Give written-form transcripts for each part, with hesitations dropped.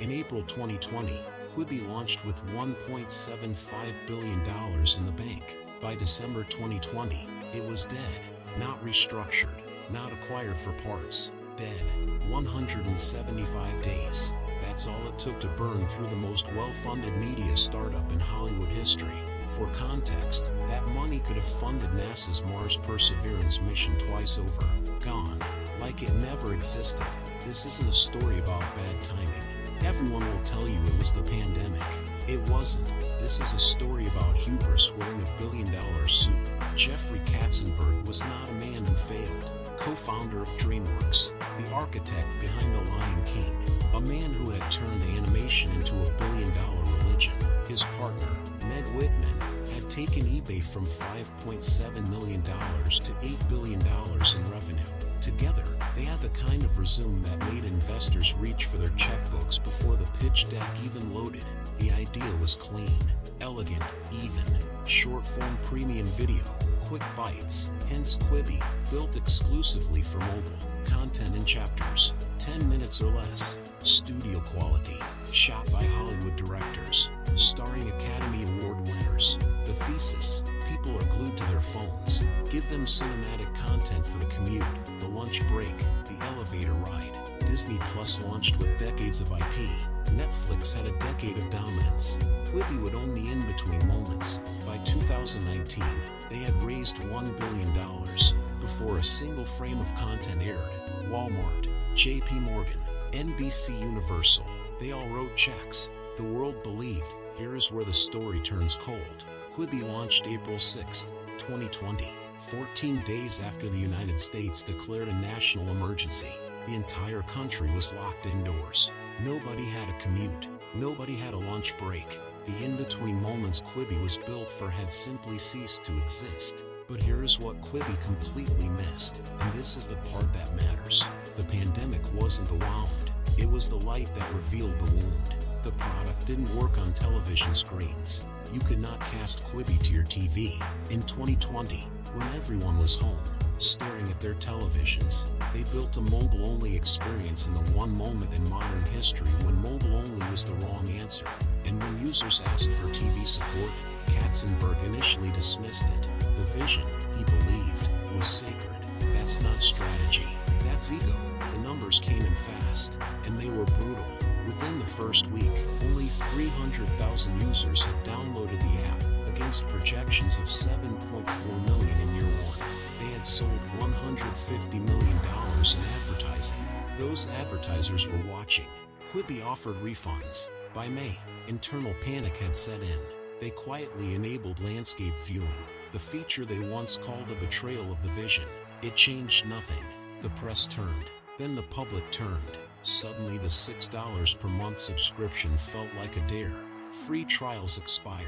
In April 2020, Quibi launched with $1.75 billion in the bank. By December 2020, it was dead, not restructured, not acquired for parts, dead. 175 days. That's all it took to burn through the most well-funded media startup in Hollywood history. For context, that money could have funded NASA's Mars Perseverance mission twice over. Gone. Like it never existed. This isn't a story about bad timing. Everyone will tell you it was the pandemic. It wasn't. This is a story about hubris wearing a billion-dollar suit. Jeffrey Katzenberg was not a man who failed. Co-founder of DreamWorks, the architect behind The Lion King, a man who had turned animation into a billion-dollar religion. His partner, Ned Whitman, had taken eBay from $5.7 million to $8 billion in revenue. Together, they had the kind of resume that made investors reach for their checkbooks before the pitch deck even loaded. The idea was clean, elegant, even, short-form premium video, quick bites, hence Quibi, built exclusively for mobile, content in chapters, 10 minutes or less, studio quality, shot by Hollywood directors, starring Academy Award winners. The thesis: people are glued to their phones. Give them cinematic content for the commute, the lunch break, the elevator ride. Disney Plus launched with decades of IP. Netflix had a decade of dominance. Quibi would own the in-between moments. By 2019, they had raised $1 billion before a single frame of content aired. Walmart, JP Morgan, NBC Universal, they all wrote checks. The world believed. Here is where the story turns cold. Quibi launched April 6, 2020, 14 days after the United States declared a national emergency. The entire country was locked indoors. Nobody had a commute. Nobody had a lunch break. The in-between moments Quibi was built for had simply ceased to exist. But here's what Quibi completely missed, and this is the part that matters. The pandemic wasn't the wound. It was the light that revealed the wound. The product didn't work on television screens. You could not cast Quibi to your TV. In 2020, when everyone was home, staring at their televisions, they built a mobile-only experience in the one moment in modern history when mobile-only was the wrong answer. And when users asked for TV support, Katzenberg initially dismissed it. The vision, he believed, was sacred. That's not strategy. That's ego. The numbers came in fast, and they were brutal. Within the first week, only 300,000 users had downloaded the app, against projections of 7.4 million in year one. They had sold $150 million in advertising. Those advertisers were watching. Quibi offered refunds. By May, internal panic had set in. They quietly enabled landscape viewing, the feature they once called a betrayal of the vision. It changed nothing. The press turned. Then the public turned. Suddenly the $6 per month subscription felt like a dare. Free trials expired.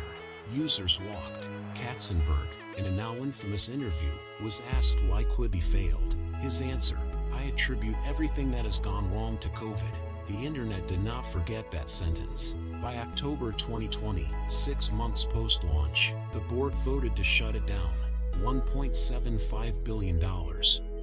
Users walked. Katzenberg, in a now infamous interview, was asked why Quibi failed. His answer: I attribute everything that has gone wrong to COVID. The internet did not forget that sentence. By October 2020, 6 months post-launch, the board voted to shut it down. $1.75 billion.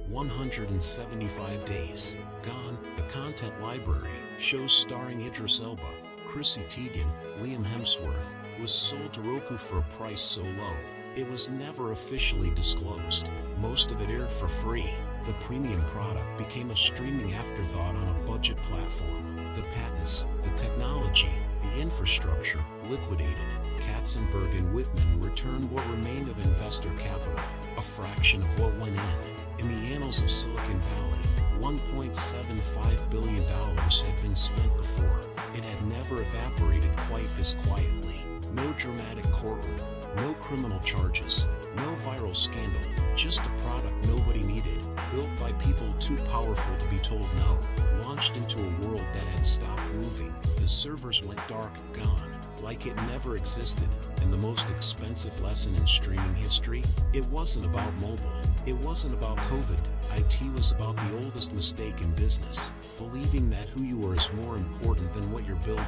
175 days. Gone. The content library, shows starring Idris Elba, Chrissy Teigen, Liam Hemsworth, was sold to Roku for a price so low, it was never officially disclosed. Most of it aired for free. The premium product became a streaming afterthought on a budget platform. The patents, the technology, the infrastructure, liquidated. Katzenberg and Whitman returned what remained of investor capital, a fraction of what went in. In the annals of Silicon Valley, $1.75 billion had been spent before. It had never evaporated quite this quietly. No dramatic courtroom, no criminal charges, no viral scandal, just a product nobody needed, built by people too powerful to be told no, launched into a world that had stopped moving. The servers went dark, gone, like it never existed. And the most expensive lesson in streaming history? It wasn't about mobile. It wasn't about COVID. IT was about the oldest mistake in business, believing that who you are is more important than what you're building.